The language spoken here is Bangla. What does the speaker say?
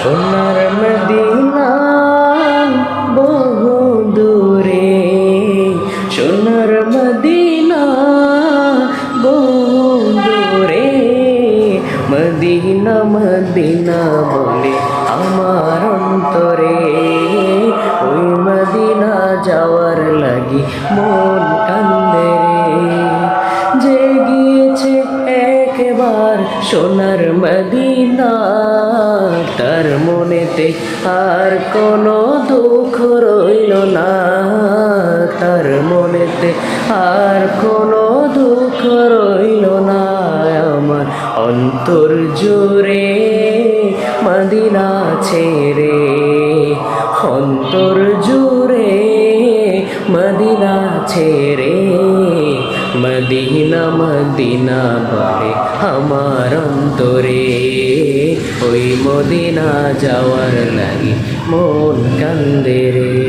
সোনার মদিনা বহু দূরে, সোনার মদিনা বহু দূরে, মদিনা মদিনা বলে আমার অন্তরে, ওই মদিনা যাওয়ার লাগি মন কান্দে রে। যে গিয়েছে একবার সোনার মদিনা, তার মনেতে আর কোনো দুঃখ রইল না, তার মনেতে আর কোনো দুঃখ রইল না। আমার অন্তর জুড়ে মদিনা ছেড়ে, অন্তর জুড়ে মদিনা ছেড়ে, মদিনা মদিনা বলে আমার অন্তরে, ওই মদিনা যাওয়ার লাগি মন কান্দে রে।